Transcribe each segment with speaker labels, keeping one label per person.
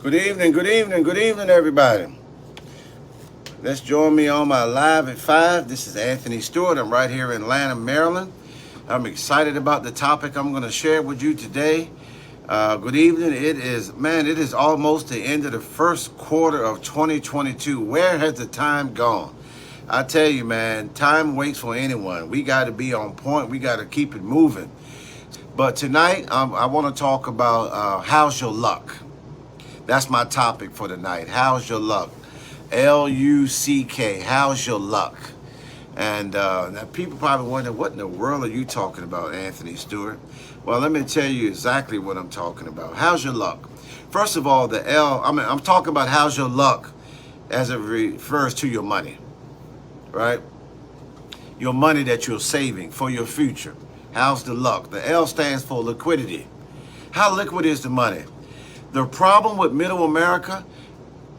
Speaker 1: Good evening, good evening, good evening, everybody. Let's join me on my live at 5. This is Anthony Stewart. I'm right here in Atlanta, Maryland. I'm excited about the topic I'm going to share with you today. Good evening. It is almost the end of the first quarter of 2022. Where has the time gone? I tell you, man, time waits for anyone. We got to be on point. We got to keep it moving. But tonight, I want to talk about how's your luck? That's my topic for tonight. How's your luck? Luck. How's your luck? And now people probably wonder, what in the world are you talking about, Anthony Stewart? Well, let me tell you exactly what I'm talking about. How's your luck? First of all, I'm talking about how's your luck as it refers to your money, right? Your money that you're saving for your future. How's the luck? The L stands for liquidity. How liquid is the money? The problem with middle America,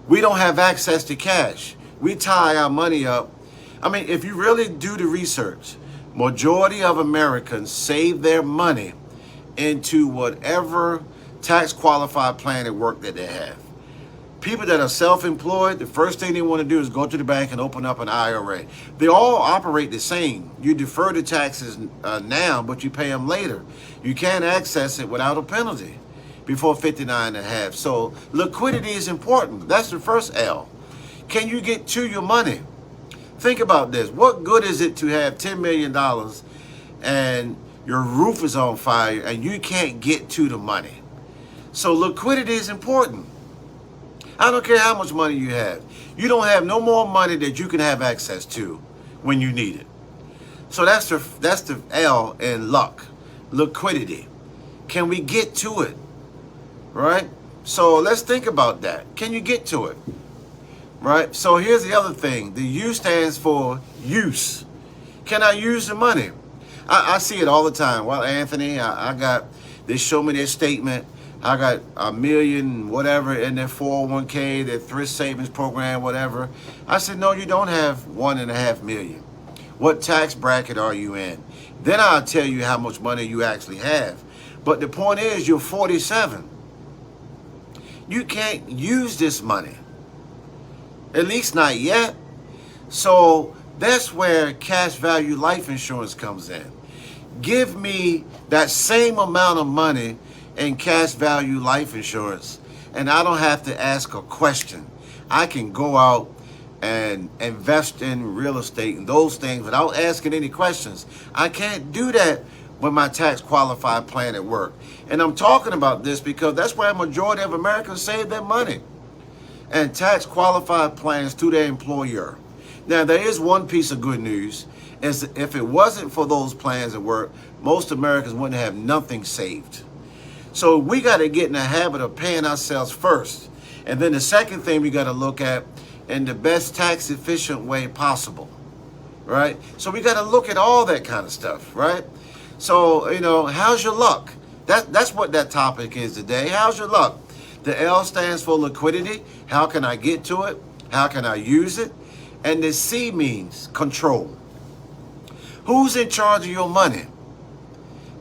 Speaker 1: we don't have access to cash. We tie our money up. I mean, if you really do the research, majority of Americans save their money into whatever tax qualified plan at work that they have. People that are self-employed, the first thing they want to do is go to the bank and open up an IRA. They all operate the same. You defer the taxes now, but you pay them later. You can't access it without a penalty before 59 and a half. So liquidity is important. That's the first L. Can you get to your money? Think about this. What good is it to have $10 million and your roof is on fire and you can't get to the money? So liquidity is important. I don't care how much money you have. You don't have no more money that you can have access to when you need it. So that's the L in luck. Liquidity. Can we get to it? Right? So let's think about that. Can you get to it? Right? So here's the other thing. The U stands for use. Can I use the money? I see it all the time. Well, Anthony, they show me their statement. I got $1 million, whatever, in their 401k, their thrift savings program, whatever. I said, no, you don't have $1.5 million. What tax bracket are you in? Then I'll tell you how much money you actually have. But the point is, you're 47. You can't use this money, at least not yet. So that's where cash value life insurance comes in. Give me that same amount of money in cash value life insurance, and I don't have to ask a question. I can go out and invest in real estate and those things without asking any questions. I can't do that with my tax qualified plan at work. And I'm talking about this because that's where a majority of Americans save their money. And tax qualified plans to their employer. Now, there is one piece of good news, is if it wasn't for those plans at work, most Americans wouldn't have nothing saved. So we got to get in the habit of paying ourselves first. And then the second thing we got to look at in the best tax efficient way possible, right? So we got to look at all that kind of stuff, right? So, how's your luck? That's what that topic is today. How's your luck? The L stands for liquidity. How can I get to it? How can I use it? And the C means control. Who's in charge of your money?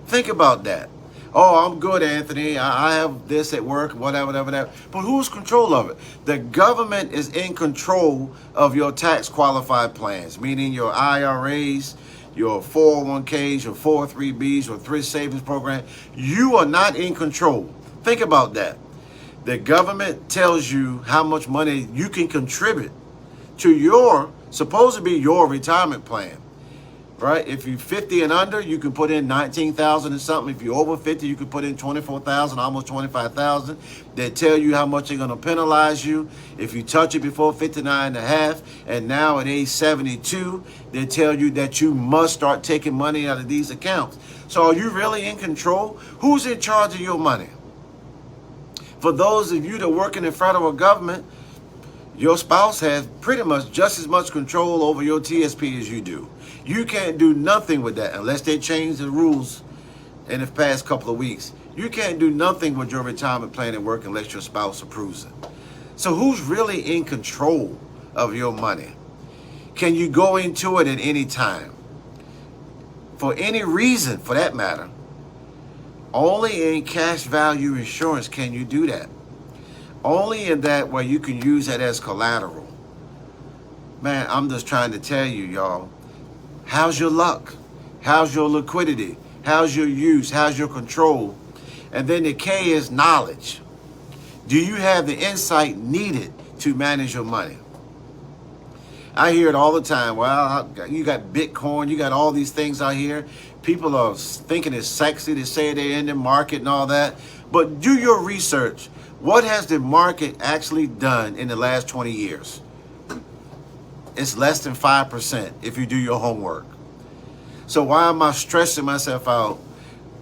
Speaker 1: Think about that. Oh, I'm good, Anthony. I have this at work, whatever. But who's control of it? The government is in control of your tax qualified plans, meaning your IRAs, your 401ks, your 403bs, your thrift savings program. You are not in control. Think about that. The government tells you how much money you can contribute to supposed to be your retirement plan. Right? If you're 50 and under, you can put in 19,000 and something. If you're over 50, you can put in 24,000, almost 25,000. They tell you how much they're going to penalize you if you touch it before 59 and a half. And now at age 72, they tell you that you must start taking money out of these accounts. So are you really in control? Who's in charge of your money? For those of you that work in the federal government, your spouse has pretty much just as much control over your TSP as you do. You can't do nothing with that unless they change the rules in the past couple of weeks. You can't do nothing with your retirement plan at work unless your spouse approves it. So who's really in control of your money? Can you go into it at any time? For any reason, for that matter. Only in cash value insurance can you do that. Only in that where you can use that as collateral. Man, I'm just trying to tell you, y'all, how's your luck? How's your liquidity? How's your use? How's your control? And then the K is knowledge. Do you have the insight needed to manage your money? I hear it all the time. Well, you got Bitcoin, you got all these things out here. People are thinking it's sexy to say they're in the market and all that. But do your research. What has the market actually done in the last 20 years? It's less than 5% if you do your homework. So why am I stressing myself out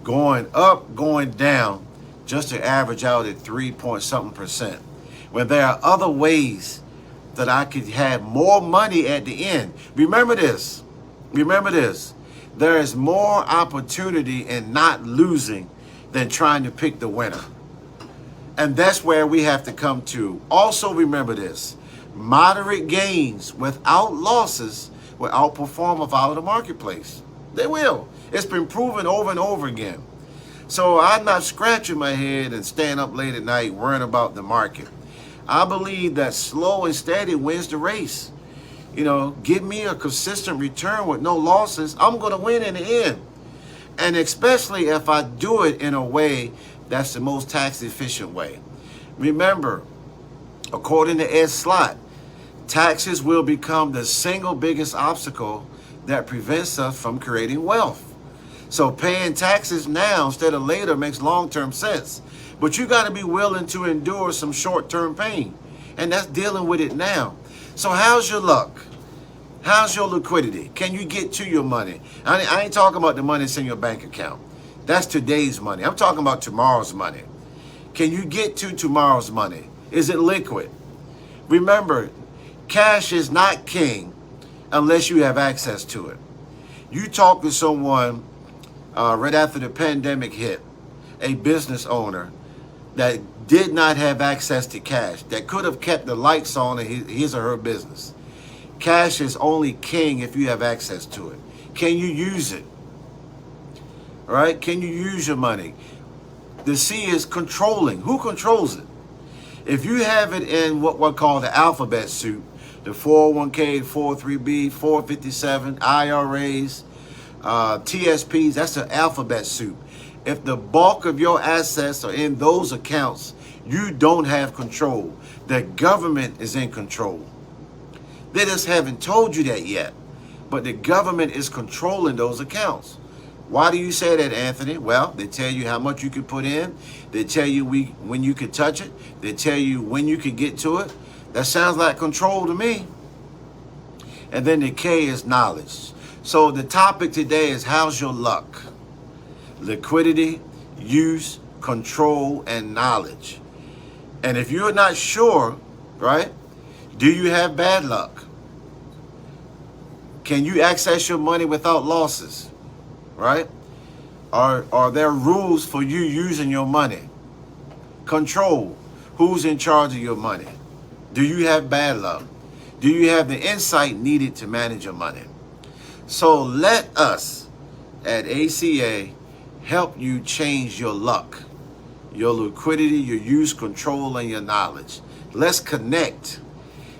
Speaker 1: going up, going down, just to average out at 3 point something percent? When there are other ways that I could have more money at the end. Remember this. Remember this. There is more opportunity in not losing than trying to pick the winner. And that's where we have to come to. Also remember this. Moderate gains without losses will outperform a volatile marketplace. They will. It's been proven over and over again. So I'm not scratching my head and staying up late at night worrying about the market. I believe that slow and steady wins the race. You know, give me a consistent return with no losses. I'm going to win in the end. And especially if I do it in a way that's the most tax efficient way. Remember, according to Ed Slott, taxes will become the single biggest obstacle that prevents us from creating wealth. So paying taxes now instead of later makes long-term sense. But you got to be willing to endure some short-term pain. And that's dealing with it now. So how's your luck? How's your liquidity? Can you get to your money? I ain't talking about the money that's in your bank account. That's today's money. I'm talking about tomorrow's money. Can you get to tomorrow's money? Is it liquid? Remember, cash is not king unless you have access to it. You talk to someone right after the pandemic hit, a business owner that did not have access to cash, that could have kept the lights on in his or her business. Cash is only king if you have access to it. Can you use it? All right? Can you use your money? The C is controlling. Who controls it? If you have it in what we call the alphabet soup, the 401k, 403b, 457, IRAs, TSPs, that's the alphabet soup. If the bulk of your assets are in those accounts, you don't have control. The government is in control. They just haven't told you that yet. But the government is controlling those accounts. Why do you say that, Anthony? Well, they tell you how much you can put in. They tell you when you can touch it. They tell you when you can get to it. That sounds like control to me. And then the K is knowledge. So the topic today is how's your luck? Liquidity, use, control, and knowledge. And if you're not sure, right, do you have bad luck? Can you access your money without losses, right? Are there rules for you using your money? Control. Who's in charge of your money? Do you have bad luck? Do you have the insight needed to manage your money? So let us at ACA help you change your luck, your liquidity, your use, control, and your knowledge. Let's connect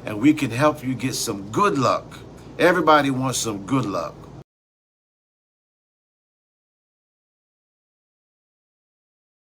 Speaker 1: and we can help you get some good luck. Everybody wants some good luck.